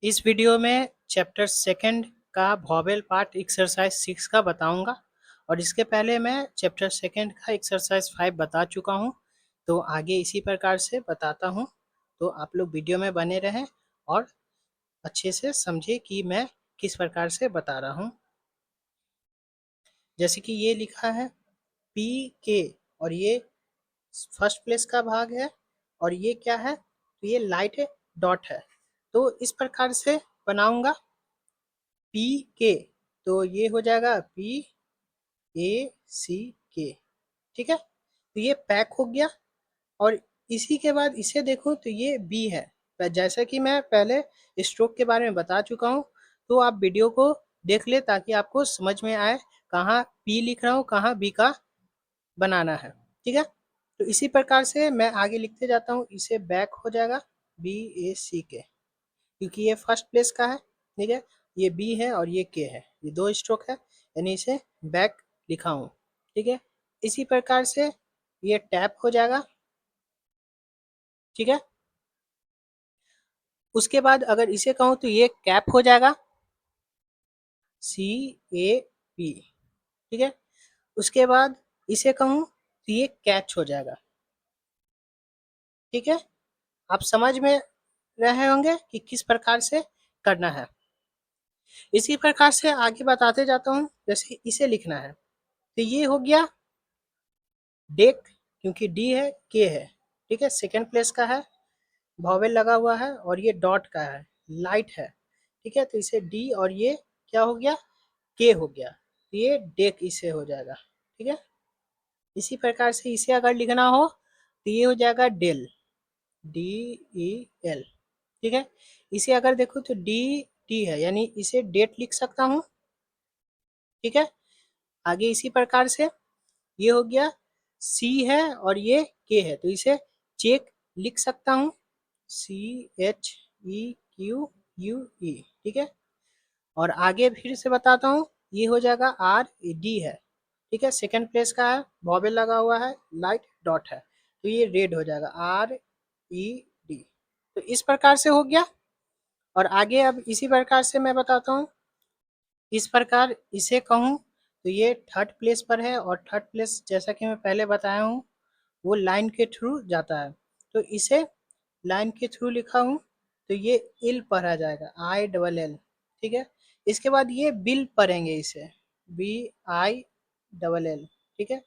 इस वीडियो में chapter second का वॉवेल पार्ट एक्सरसाइज 6 का बताऊंगा और इसके पहले मैं चैप्टर सेकंड का एक्सरसाइज 5 बता चुका हूं। तो आगे इसी प्रकार से बताता हूं, तो आप लोग वीडियो में बने रहें और अच्छे से समझे कि मैं किस प्रकार से बता रहा हूं। जैसे कि ये लिखा है पी के और ये फर्स्ट प्लेस का भाग है और ये क्या है, तो ये लाइट डॉट है। तो इस प्रकार से बनाऊंगा पी के, तो ये हो जाएगा पी ए सी के। ठीक है, तो ये पैक हो गया और इसी के बाद इसे देखो तो ये बी है। जैसा कि मैं पहले स्ट्रोक के बारे में बता चुका हूँ, तो आप वीडियो को देख ले ताकि आपको समझ में आए कहाँ पी लिख रहा हूँ कहाँ बी का बनाना है। ठीक है, तो इसी प्रकार से मैं आगे लिखते जाता हूँ। इसे बैक हो जाएगा बी ए सी के, क्योंकि ये फर्स्ट प्लेस का है। ठीक है, ये बी है और ये के है, ये दो स्ट्रोक है, यानी इसे बैक लिखा हूँ। ठीक है, इसी प्रकार से ये टैप हो जाएगा। ठीक है, उसके बाद अगर इसे कहूँ तो ये कैप हो जाएगा सी ए पी। ठीक है, उसके बाद इसे कहूँ तो ये कैच हो जाएगा। ठीक है, आप समझ में रहे होंगे कि किस प्रकार से करना है। इसी प्रकार से आगे बताते जाता हूँ। जैसे इसे लिखना है तो ये हो गया डेक, क्योंकि डी है के है। ठीक है, सेकंड प्लेस का है, वॉवेल लगा हुआ है और ये डॉट का है, लाइट है। ठीक है, तो इसे डी और ये क्या हो गया, के हो गया, तो ये डेक इसे हो जाएगा। ठीक है, इसी प्रकार से इसे अगर लिखना हो तो ये हो जाएगा डेल, डी ई एल। ठीक है, इसे अगर देखो तो डी टी है, यानी इसे डेट लिख सकता हूँ। ठीक है, आगे इसी प्रकार से ये हो गया सी है और ये के है, तो इसे चेक लिख सकता हूँ, C H E Q U E. ठीक है, और आगे फिर से बताता हूँ, ये हो जाएगा आर डी है। ठीक है, सेकंड प्लेस का है, वॉवेल लगा हुआ है, लाइट डॉट है, तो ये रेड हो जाएगा आर ई डी। तो इस प्रकार से हो गया। और आगे अब इसी प्रकार से मैं बताता हूँ। इस प्रकार इसे कहूँ तो ये थर्ड प्लेस पर है और थर्ड प्लेस जैसा कि मैं पहले बताया हूँ वो लाइन के थ्रू जाता है, तो इसे लाइन के थ्रू लिखा हूँ तो ये इल पढ़ा जाएगा, आई डबल एल। ठीक है, इसके बाद ये बिल पढ़ेंगे, इसे बी आई डबल एल। ठीक है,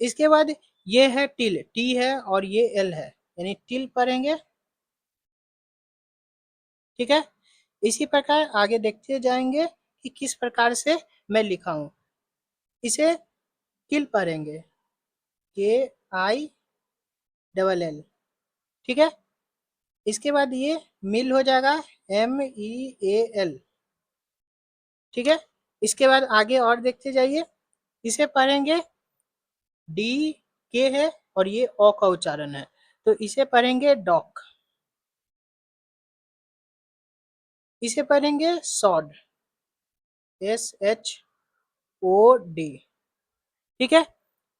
इसके बाद ये है टिल, टी है और ये एल है, यानी टिल पढ़ेंगे। ठीक है, इसी प्रकार आगे देखते जाएंगे कि किस प्रकार से मैं लिखा हूँ। इसे किल पढ़ेंगे, के आई डबल एल। ठीक है, इसके बाद ये मिल हो जाएगा एम ई ए एल। ठीक है, इसके बाद आगे और देखते जाइए। इसे पढ़ेंगे डी के है और ये ओ का उच्चारण है, तो इसे पढ़ेंगे डॉक। इसे पढ़ेंगे shod, S H O D. ठीक है,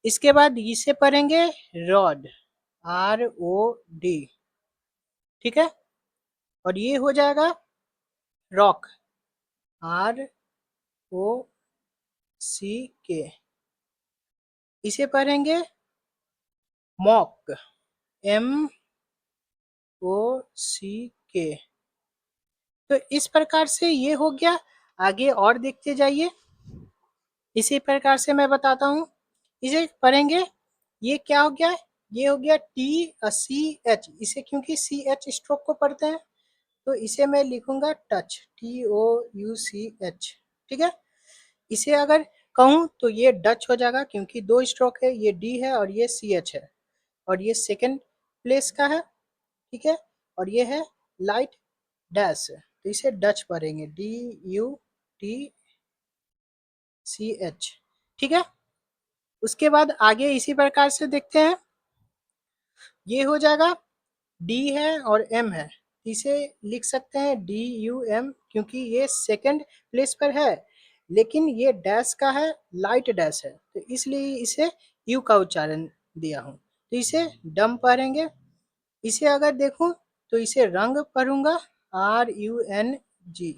इसके बाद इसे पढ़ेंगे रॉड, आर ओ डी। ठीक है, और ये हो जाएगा रॉक, आर ओ सी के। इसे पढ़ेंगे मॉक, एम ओ सी के। तो इस प्रकार से ये हो गया। आगे और देखते जाइए। इसी प्रकार से मैं बताता हूँ, इसे पढ़ेंगे, ये क्या हो गया, ये हो गया टी सी एच। इसे क्योंकि सी एच स्ट्रोक को पढ़ते हैं तो इसे मैं लिखूंगा touch, T O U C H. ठीक है, इसे अगर कहूँ तो ये डच हो जाएगा, क्योंकि दो स्ट्रोक है, ये डी है और ये सी एच है और ये सेकंड प्लेस का है। ठीक है, और ये है लाइट डैश, तो इसे डच पढ़ेंगे, D U T C H. ठीक है, उसके बाद आगे इसी प्रकार से देखते हैं। ये हो जाएगा डी है और एम है, इसे लिख सकते हैं डी यू एम, क्योंकि ये सेकंड प्लेस पर है लेकिन ये डैश का है, लाइट डैश है, तो इसलिए इसे यू का उच्चारण दिया हूँ, तो इसे डम पढ़ेंगे। इसे अगर देखूं तो इसे रंग पढ़ूंगा, RUNG,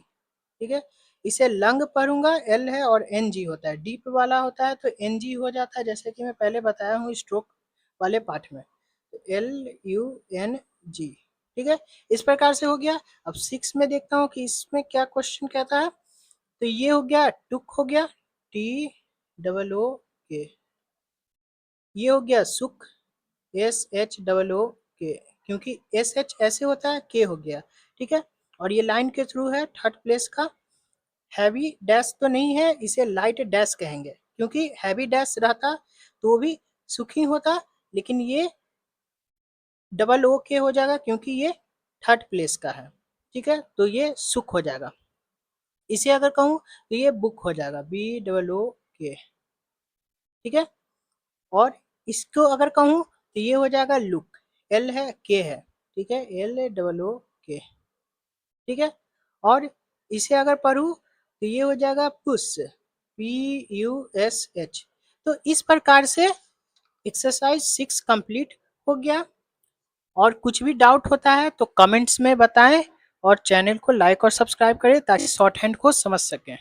ठीक है। इसे लंग पढ़ूंगा, L है और NG होता है, डीप वाला होता है तो NG हो जाता है, जैसे कि मैं पहले बताया हूँ स्ट्रोक वाले पाठ में। LUNG, ठीक है। इस प्रकार से हो गया। अब 6 में देखता हूँ कि इसमें क्या क्वेश्चन कहता है। तो ये हो गया टुक, हो गया TOOK, ये हो गया सुख, SHOOK, क्योंकि SH ऐसे होता है, K हो गया, ठीक है। और ये लाइन के थ्रू है, थर्ड प्लेस का। हैवी डैश तो नहीं है, इसे लाइट डैश कहेंगे, क्योंकि हैवी डैश रहता तो वो भी सुखी होता, लेकिन ये OOK हो जाएगा क्योंकि ये थर्ड प्लेस का है, ठीक है। तो ये सुख हो जाएगा। इसे अगर कहूँ तो ये बुक हो जाएगा, BOOK, ठीक है। और इसको अगर कहूँ तो ये हो जाएगा लुक, L है K है, ठीक है, LOOK, ठीक है। और इसे अगर पढ़ूँ तो ये हो जाएगा पुश, PUSH। तो इस प्रकार से एक्सरसाइज 6 कंप्लीट हो गया। और कुछ भी डाउट होता है तो कमेंट्स में बताएं, और चैनल को लाइक और सब्सक्राइब करें ताकि शॉर्ट हैंड को समझ सकें।